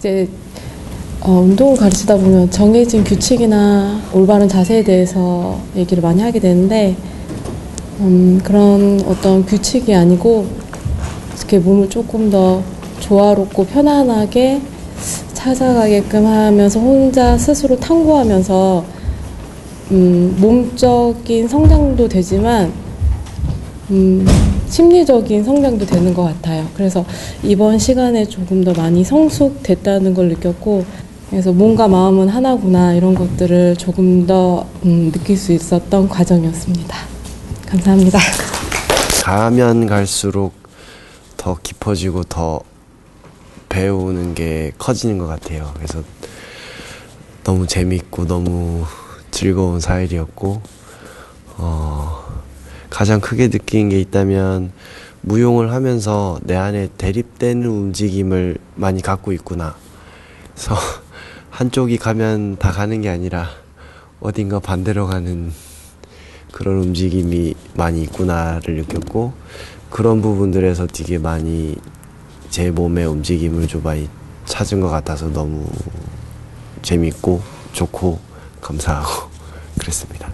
이제 운동을 가르치다 보면 정해진 규칙이나 올바른 자세에 대해서 얘기를 많이 하게 되는데 그런 어떤 규칙이 아니고 이렇게 몸을 조금 더 조화롭고 편안하게 찾아가게끔 하면서 혼자 스스로 탐구하면서 몸적인 성장도 되지만 심리적인 성장도 되는 것 같아요. 그래서 이번 시간에 조금 더 많이 성숙됐다는 걸 느꼈고, 그래서 몸과 마음은 하나구나 이런 것들을 조금 더 느낄 수 있었던 과정이었습니다. 감사합니다. 가면 갈수록 더 깊어지고 더 배우는 게 커지는 것 같아요. 그래서 너무 재밌고 너무 즐거운 4일이었고 가장 크게 느낀 게 있다면 무용을 하면서 내 안에 대립되는 움직임을 많이 갖고 있구나. 그래서 한쪽이 가면 다 가는 게 아니라 어딘가 반대로 가는 그런 움직임이 많이 있구나를 느꼈고, 그런 부분들에서 되게 많이 제 몸의 움직임을 좀 많이 찾은 것 같아서 너무 재밌고 좋고 감사하고 그랬습니다.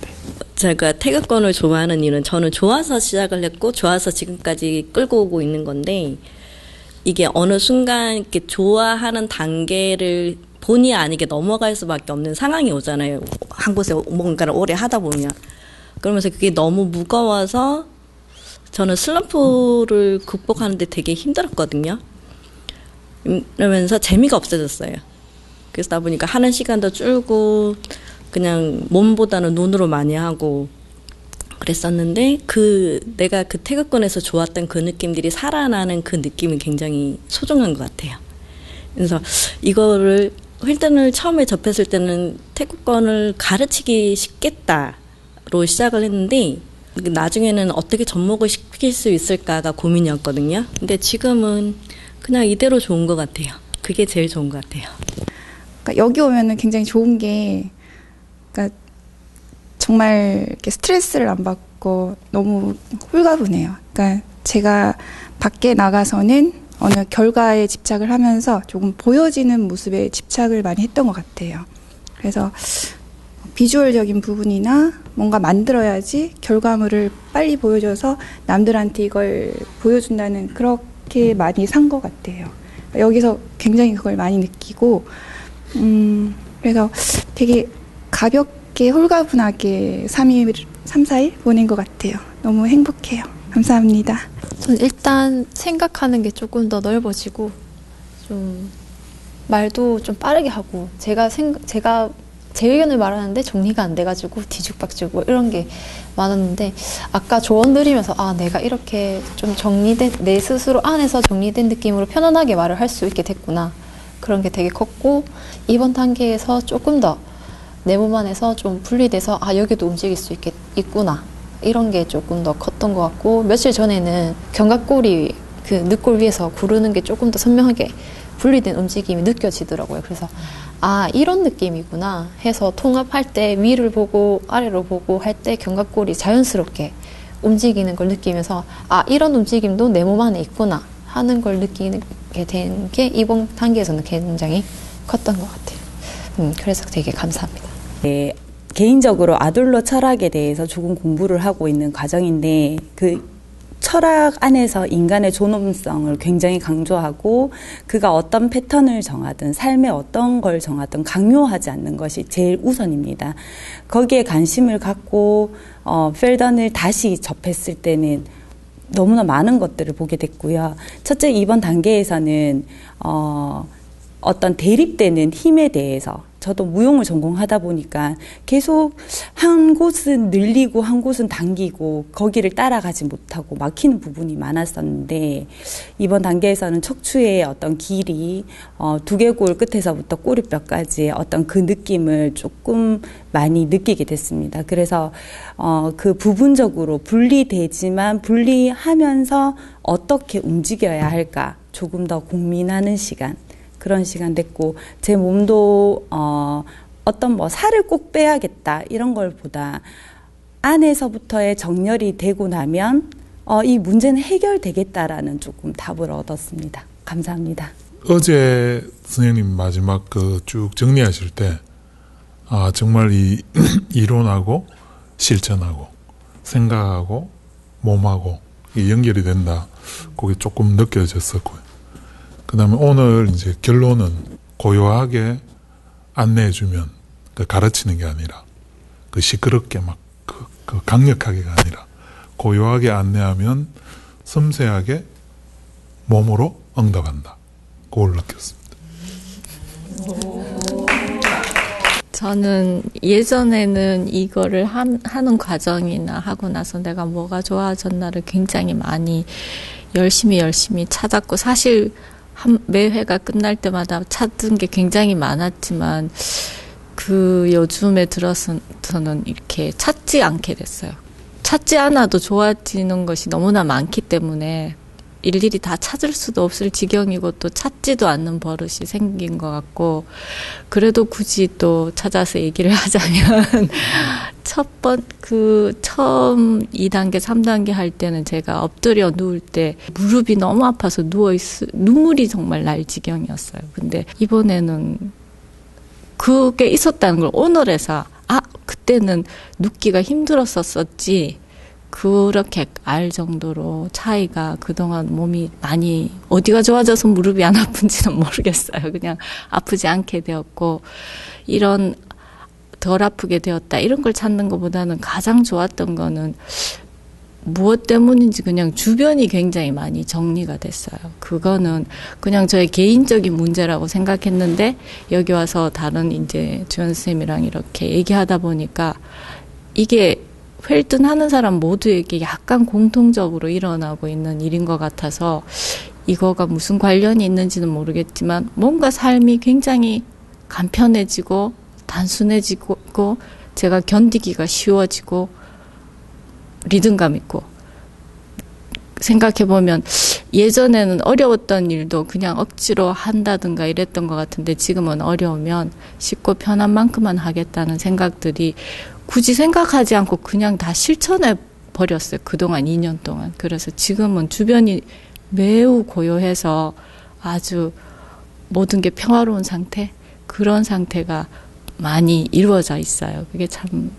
네. 제가 태극권을 좋아하는 이유는 저는 좋아서 시작을 했고 좋아서 지금까지 끌고 오고 있는 건데, 이게 어느 순간 이렇게 좋아하는 단계를 본의 아니게 넘어갈 수밖에 없는 상황이 오잖아요. 한 곳에 뭔가를 오래 하다 보면. 그러면서 그게 너무 무거워서 저는 슬럼프를 극복하는데 되게 힘들었거든요. 그러면서 재미가 없어졌어요. 그러다 보니까 하는 시간도 줄고 그냥 몸보다는 눈으로 많이 하고 그랬었는데, 내가 그 태극권에서 좋았던 그 느낌들이 살아나는 그 느낌이 굉장히 소중한 것 같아요. 그래서 이거를 힐튼을 처음에 접했을 때는 태극권을 가르치기 쉽겠다로 시작을 했는데, 나중에는 어떻게 접목을 시킬 수 있을까가 고민이었거든요. 근데 지금은 그냥 이대로 좋은 것 같아요. 그게 제일 좋은 것 같아요. 그러니까 여기 오면은 굉장히 좋은 게, 그러니까 정말 이렇게 스트레스를 안 받고 너무 홀가분해요. 그러니까 제가 밖에 나가서는 어느 결과에 집착을 하면서 조금 보여지는 모습에 집착을 많이 했던 것 같아요. 그래서 비주얼적인 부분이나 뭔가 만들어야지 결과물을 빨리 보여줘서 남들한테 이걸 보여준다는, 그렇게 많이 산 것 같아요. 여기서 굉장히 그걸 많이 느끼고, 그래서 되게 가볍게 홀가분하게 3, 4일 보낸 것 같아요. 너무 행복해요. 감사합니다. 전 일단 생각하는 게 조금 더 넓어지고, 좀 말도 좀 빠르게 하고, 제가 제 의견을 말하는데 정리가 안 돼가지고 뒤죽박죽 뭐 이런 게 많았는데, 아까 조언 드리면서 내가 이렇게 좀 정리된, 내 스스로 안에서 정리된 느낌으로 편안하게 말을 할 수 있게 됐구나, 그런 게 되게 컸고, 이번 단계에서 조금 더 내 몸 안에서 좀 분리돼서 여기도 움직일 수 있구나, 이런 게 조금 더 컸던 것 같고, 며칠 전에는 견갑골이 그 늑골 위에서 구르는 게 조금 더 선명하게 분리된 움직임이 느껴지더라고요. 그래서 이런 느낌이구나 해서 통합할 때 위를 보고 아래로 보고 할 때 견갑골이 자연스럽게 움직이는 걸 느끼면서 이런 움직임도 내 몸 안에 있구나 하는 걸 느끼게 된 게 이번 단계에서는 굉장히 컸던 것 같아요. 그래서 되게 감사합니다. 네, 개인적으로 아둘러 철학에 대해서 조금 공부를 하고 있는 과정인데, 그 철학 안에서 인간의 존엄성을 굉장히 강조하고, 그가 어떤 패턴을 정하든 삶의 어떤 걸 정하든 강요하지 않는 것이 제일 우선입니다. 거기에 관심을 갖고 펠던을 다시 접했을 때는 너무나 많은 것들을 보게 됐고요. 첫째, 이번 단계에서는 어떤 대립되는 힘에 대해서, 저도 무용을 전공하다 보니까 계속 한 곳은 늘리고 한 곳은 당기고 거기를 따라가지 못하고 막히는 부분이 많았었는데, 이번 단계에서는 척추의 어떤 길이 두개골 끝에서부터 꼬리뼈까지 어떤 그 느낌을 조금 많이 느끼게 됐습니다. 그래서 그 부분적으로 분리되지만 분리하면서 어떻게 움직여야 할까 조금 더 고민하는 시간, 그런 시간 됐고, 제 몸도 어떤 살을 꼭 빼야겠다 이런 걸보다 안에서부터의 정렬이 되고 나면 이 문제는 해결되겠다라는 조금 답을 얻었습니다. 감사합니다. 어제 선생님 마지막 그 쭉 정리하실 때, 아, 정말 이 이론하고 실천하고 생각하고 몸하고 이 연결이 된다. 그게 조금 느껴졌었고요. 그 다음에 오늘 이제 결론은 고요하게 안내해주면 그 가르치는 게 아니라 그 시끄럽게 막 그 강력하게가 아니라 고요하게 안내하면 섬세하게 몸으로 응답한다. 그걸 느꼈습니다. 저는 예전에는 이거를 하는 과정이나 하고 나서 내가 뭐가 좋아졌나를 굉장히 많이 열심히 찾았고, 사실 매 회가 끝날 때마다 찾은 게 굉장히 많았지만 그 요즘에 들어서는 이렇게 찾지 않게 됐어요. 찾지 않아도 좋아지는 것이 너무나 많기 때문에 일일이 다 찾을 수도 없을 지경이고 또 찾지도 않는 버릇이 생긴 것 같고, 그래도 굳이 또 찾아서 얘기를 하자면 처음 2단계, 3단계 할 때는 제가 엎드려 누울 때 무릎이 너무 아파서 눈물이 정말 날 지경이었어요. 근데 이번에는 그게 있었다는 걸 오늘에서, 그때는 눕기가 힘들었었지, 그렇게 알 정도로 차이가, 그동안 몸이 많이 어디가 좋아져서 무릎이 안 아픈지는 모르겠어요. 그냥 아프지 않게 되었고, 이런 덜 아프게 되었다 이런 걸 찾는 것보다는 가장 좋았던 거는 무엇 때문인지 그냥 주변이 굉장히 많이 정리가 됐어요. 그거는 그냥 저의 개인적인 문제라고 생각했는데 여기 와서 다른 이제 주연 선생님이랑 이렇게 얘기하다 보니까 이게 웰든 하는 사람 모두에게 약간 공통적으로 일어나고 있는 일인 것 같아서, 이거가 무슨 관련이 있는지는 모르겠지만 뭔가 삶이 굉장히 간편해지고 단순해지고 제가 견디기가 쉬워지고 리듬감 있고, 생각해보면 예전에는 어려웠던 일도 그냥 억지로 한다든가 이랬던 것 같은데 지금은 어려우면 쉽고 편한 만큼만 하겠다는 생각들이 굳이 생각하지 않고 그냥 다 실천해 버렸어요. 그동안 2년 동안. 그래서 지금은 주변이 매우 고요해서 아주 모든 게 평화로운 상태? 그런 상태가 많이 이루어져 있어요. 그게 참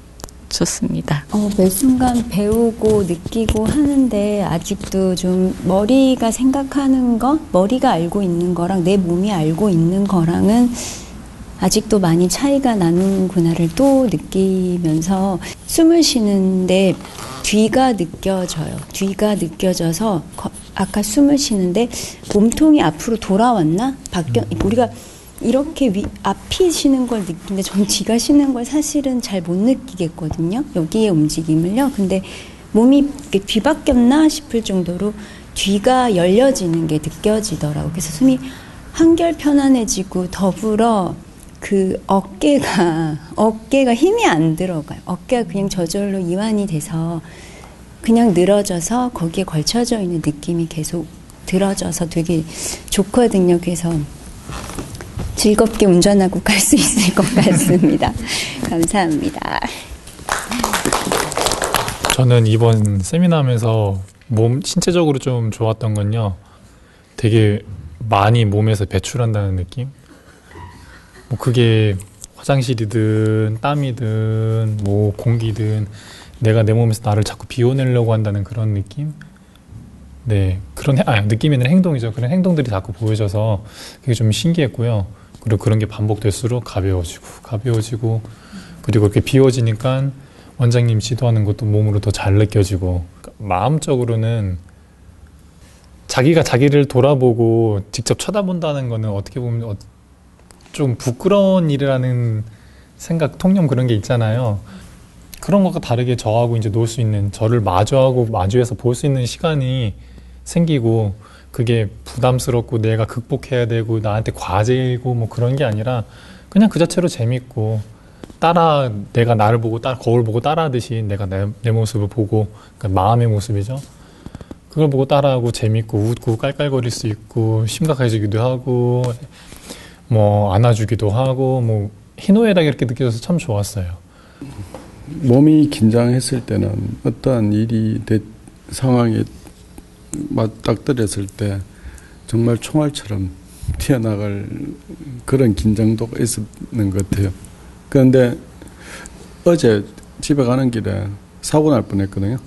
좋습니다. 매 순간 배우고 느끼고 하는데 아직도 좀 머리가 생각하는 거, 머리가 알고 있는 거랑 내 몸이 알고 있는 거랑은 아직도 많이 차이가 나는구나를 또 느끼면서 숨을 쉬는데 뒤가 느껴져요. 뒤가 느껴져서 아까 숨을 쉬는데 몸통이 앞으로 돌아왔나? 우리가 이렇게 앞이 쉬는 걸 느끼는데 전 뒤가 쉬는 걸 사실은 잘 못 느끼겠거든요. 여기의 움직임을요. 근데 몸이 뒤바뀌었나 싶을 정도로 뒤가 열려지는 게 느껴지더라고요. 그래서 숨이 한결 편안해지고 더불어 그 어깨가 힘이 안 들어가요. 어깨가 그냥 저절로 이완이 돼서 그냥 늘어져서 거기에 걸쳐져 있는 느낌이 계속 들어져서 되게 좋거든요. 그래서 즐겁게 운전하고 갈 수 있을 것 같습니다. 감사합니다. 저는 이번 세미나 하면서 신체적으로 좀 좋았던 건요, 되게 많이 몸에서 배출한다는 느낌? 뭐 그게 화장실이든 땀이든 뭐 공기든 내가 내 몸에서 나를 자꾸 비워내려고 한다는 그런 느낌? 네, 그런 느낌이 있는 행동이죠. 그런 행동들이 자꾸 보여져서 그게 좀 신기했고요. 그리고 그런 게 반복될수록 가벼워지고 그리고 이렇게 비워지니까 원장님 지도하는 것도 몸으로 더 잘 느껴지고, 마음적으로는 자기가 자기를 돌아보고 직접 쳐다본다는 거는 어떻게 보면 좀 부끄러운 일이라는 생각, 통념 그런 게 있잖아요. 그런 것과 다르게 저하고 이제 놀 수 있는, 저를 마주해서 볼 수 있는 시간이 생기고, 그게 부담스럽고 내가 극복해야 되고 나한테 과제이고 뭐 그런 게 아니라 그냥 그 자체로 재밌고, 내가 나를 보고 거울 보고 따라하듯이 내가 내 모습을 보고, 그러니까 마음의 모습이죠. 그걸 보고 따라하고 재밌고 웃고 깔깔거릴 수 있고 심각해지기도 하고 뭐 안아주기도 하고 뭐 희노애락이 이렇게 느껴져서 참 좋았어요. 몸이 긴장했을 때는 어떠한 상황이 맞닥뜨렸을 때 정말 총알처럼 튀어나갈 그런 긴장도가 있었는 것 같아요. 그런데 어제 집에 가는 길에 사고 날 뻔했거든요.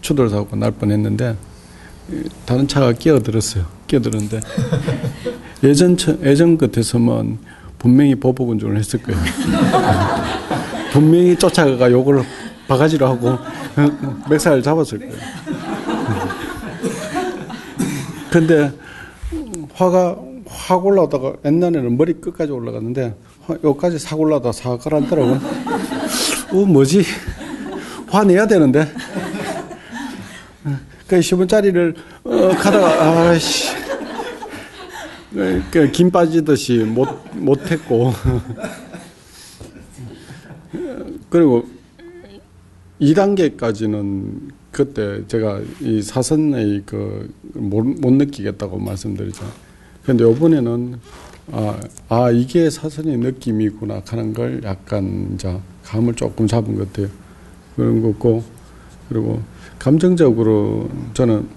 추돌 사고가 날 뻔했는데 다른 차가 끼어들었어요. 끼어들었는데 예전 같았으면 분명히 보복 운전을 했을 거예요. 분명히 쫓아가 요걸 바가지로 하고 맥살을 잡았을 거예요. 근데 화가 확 올라오다가 옛날에는 머리 끝까지 올라갔는데 여기까지 싹 올라오다가 싹 가라앉더라고요. 뭐지? 화내야 되는데. 그 10원짜리를 가다가 아이씨 김 빠지듯이 못했고 그리고 2단계까지는 그때 제가 이 사선의 못 느끼겠다고 말씀드리죠. 그런데 이번에는 이게 사선의 느낌이구나 하는 걸 약간 이제 감을 조금 잡은 것 같아요. 그런 거고 그리고 감정적으로 저는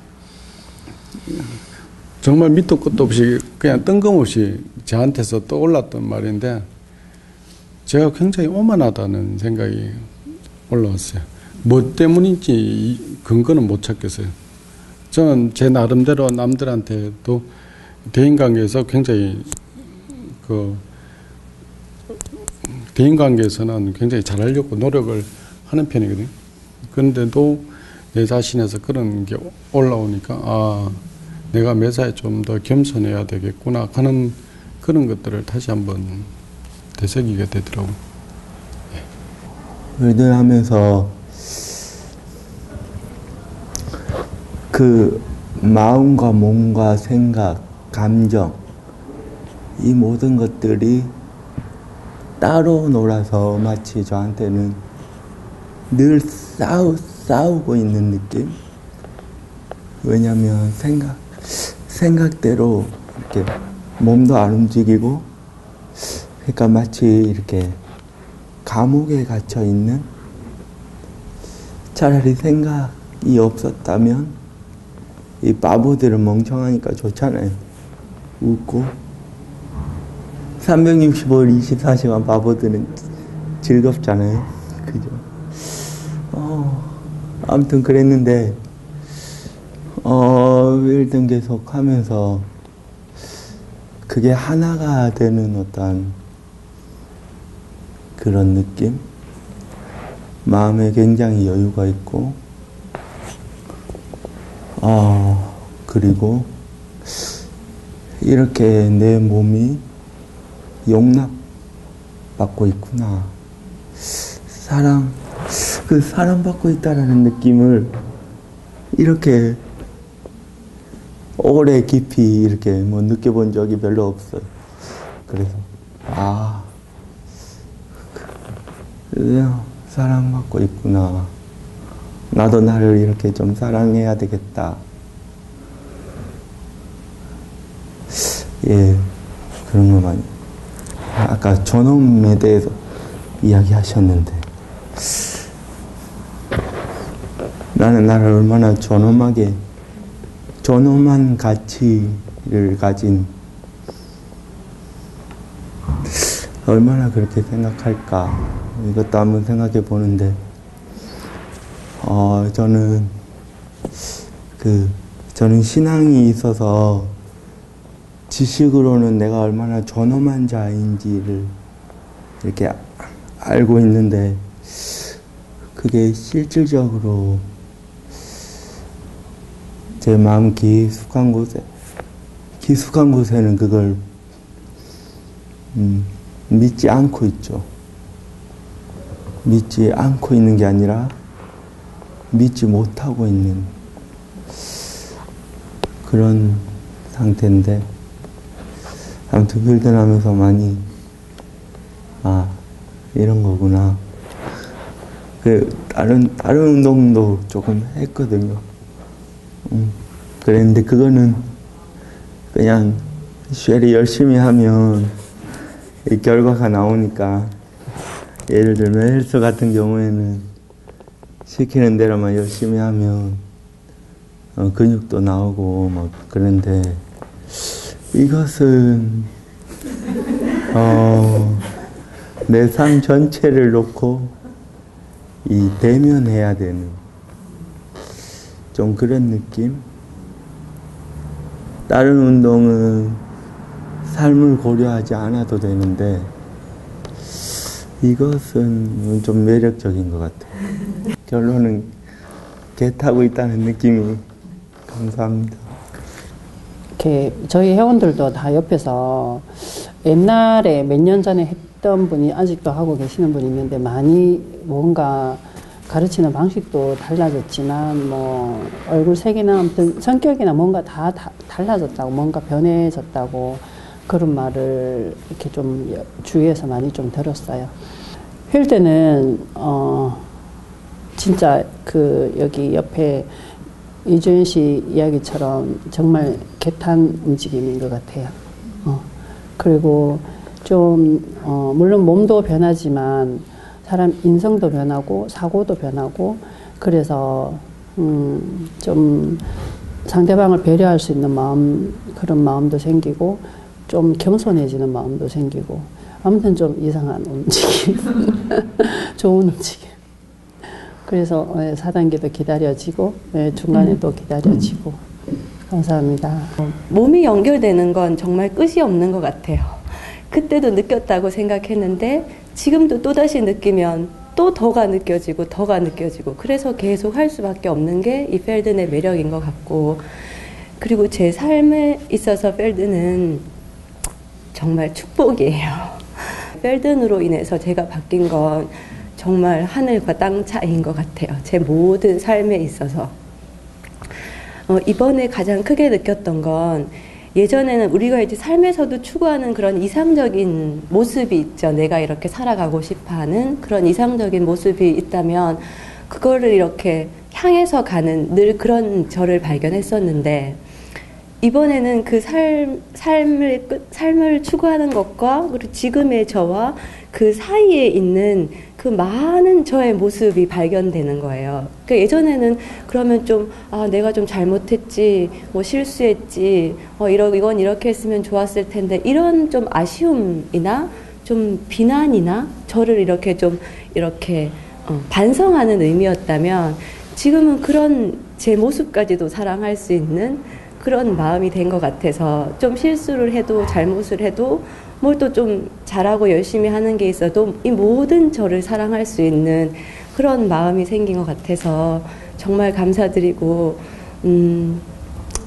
정말 밑도 끝도 없이 그냥 뜬금없이 저한테서 떠올랐던 말인데 제가 굉장히 오만하다는 생각이 올라왔어요. 뭐 때문인지 근거는 못 찾겠어요. 저는 제 나름대로 남들한테도 대인관계에서 굉장히 대인관계에서는 굉장히 잘하려고 노력을 하는 편이거든요. 그런데도 내 자신에서 그런 게 올라오니까 내가 매사에 좀 더 겸손해야 되겠구나 하는 그런 것들을 다시 한번 되새기게 되더라고요. 일을 하면서 그 마음과 몸과 생각, 감정 이 모든 것들이 따로 놀아서 마치 저한테는 늘 싸우고 있는 느낌? 왜냐면 생각대로 이렇게 몸도 안 움직이고 그러니까 마치 이렇게 감옥에 갇혀 있는 차라리 생각이 없었다면 이 바보들은 멍청하니까 좋잖아요. 웃고 365일 24시간 바보들은 즐겁잖아요. 그죠? 아무튼 그랬는데 1등 계속 하면서 그게 하나가 되는 어떤 그런 느낌? 마음에 굉장히 여유가 있고 그리고 이렇게 내 몸이 용납받고 있구나. 사랑받고 있다라는 느낌을 이렇게 오래 깊이 이렇게 느껴본 적이 별로 없어요. 그래서 사랑받고 있구나. 나도 나를 이렇게 좀 사랑해야 되겠다. 예, 그런 거 많이. 아까 존엄에 대해서 이야기하셨는데 나는 나를 얼마나 존엄한 가치를 가진 얼마나 그렇게 생각할까 이것도 한번 생각해 보는데 저는 신앙이 있어서 지식으로는 내가 얼마나 존엄한 자인지를 이렇게 알고 있는데 그게 실질적으로 제 마음 깊숙한 곳에는 그걸 믿지 않고 있죠. 믿지 않고 있는 게 아니라 믿지 못하고 있는 그런 상태인데 아무튼 빌드하면서 많이 이런 거구나. 다른 운동도 조금 했거든요. 그랬는데 그거는 그냥 쉐리 열심히 하면 이 결과가 나오니까 예를 들면 헬스 같은 경우에는 시키는 대로만 열심히 하면 근육도 나오고 막 그런데 이것은 내 삶 전체를 놓고 이 대면해야 되는 좀 그런 느낌? 다른 운동은 삶을 고려하지 않아도 되는데 이것은 좀 매력적인 것 같아요. 결론은 개 타고 있다는 느낌이. 감사합니다. 이렇게 저희 회원들도 다 옆에서 옛날에 몇 년 전에 했던 분이 아직도 하고 계시는 분이 있는데 많이 뭔가 가르치는 방식도 달라졌지만 뭐 얼굴색이나 아무튼 성격이나 뭔가 다 달라졌다고, 뭔가 변해졌다고 그런 말을 이렇게 좀 주위에서 많이 좀 들었어요. 필드는 진짜 그 여기 옆에 이주연 씨 이야기처럼 정말 개탄 움직임인 것 같아요. 그리고 좀 물론 몸도 변하지만 사람 인성도 변하고 사고도 변하고 그래서 좀 상대방을 배려할 수 있는 마음, 그런 마음도 생기고 좀 겸손해지는 마음도 생기고 아무튼 좀 이상한 움직임 좋은 움직임. 그래서 4단계도 기다려지고 중간에도 기다려지고. 감사합니다. 몸이 연결되는 건 정말 끝이 없는 것 같아요. 그때도 느꼈다고 생각했는데 지금도 또다시 느끼면 또 더가 느껴지고 더가 느껴지고 그래서 계속 할 수밖에 없는 게 이 펠든의 매력인 것 같고, 그리고 제 삶에 있어서 펠든은 정말 축복이에요. 펠든으로 인해서 제가 바뀐 건 정말 하늘과 땅 차이인 것 같아요. 제 모든 삶에 있어서. 이번에 가장 크게 느꼈던 건 예전에는 우리가 이제 삶에서도 추구하는 그런 이상적인 모습이 있죠. 내가 이렇게 살아가고 싶어하는 그런 이상적인 모습이 있다면 그거를 이렇게 향해서 가는 늘 그런 저를 발견했었는데, 이번에는 그 삶을 추구하는 것과 그리고 지금의 저와 그 사이에 있는 그 많은 저의 모습이 발견되는 거예요. 그러니까 예전에는 그러면 좀 내가 좀 잘못했지, 뭐 실수했지, 이건 이렇게 했으면 좋았을 텐데 이런 좀 아쉬움이나 좀 비난이나 저를 이렇게 좀 이렇게 반성하는 의미였다면, 지금은 그런 제 모습까지도 사랑할 수 있는 그런 마음이 된 것 같아서, 좀 실수를 해도 잘못을 해도 뭘 또 좀 잘하고 열심히 하는 게 있어도 이 모든 저를 사랑할 수 있는 그런 마음이 생긴 것 같아서 정말 감사드리고,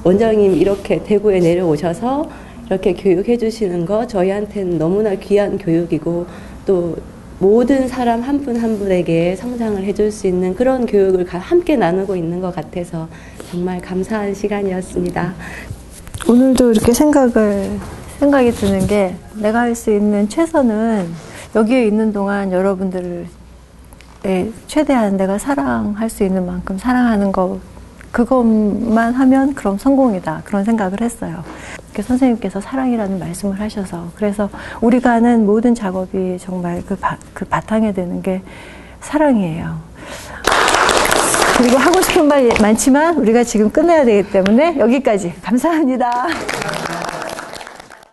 원장님 이렇게 대구에 내려오셔서 이렇게 교육해 주시는 거 저희한테는 너무나 귀한 교육이고, 또 모든 사람 한 분 한 분에게 성장을 해줄 수 있는 그런 교육을 함께 나누고 있는 것 같아서 정말 감사한 시간이었습니다. 오늘도 이렇게 생각이 드는 게, 내가 할 수 있는 최선은 여기에 있는 동안 여러분들을 최대한 내가 사랑할 수 있는 만큼 사랑하는 거, 그것만 하면 그럼 성공이다, 그런 생각을 했어요. 이렇게 선생님께서 사랑이라는 말씀을 하셔서, 그래서 우리가 하는 모든 작업이 정말 그 바탕에 되는 게 사랑이에요. 그리고 하고 싶은 말 많지만 우리가 지금 끝내야 되기 때문에 여기까지. 감사합니다.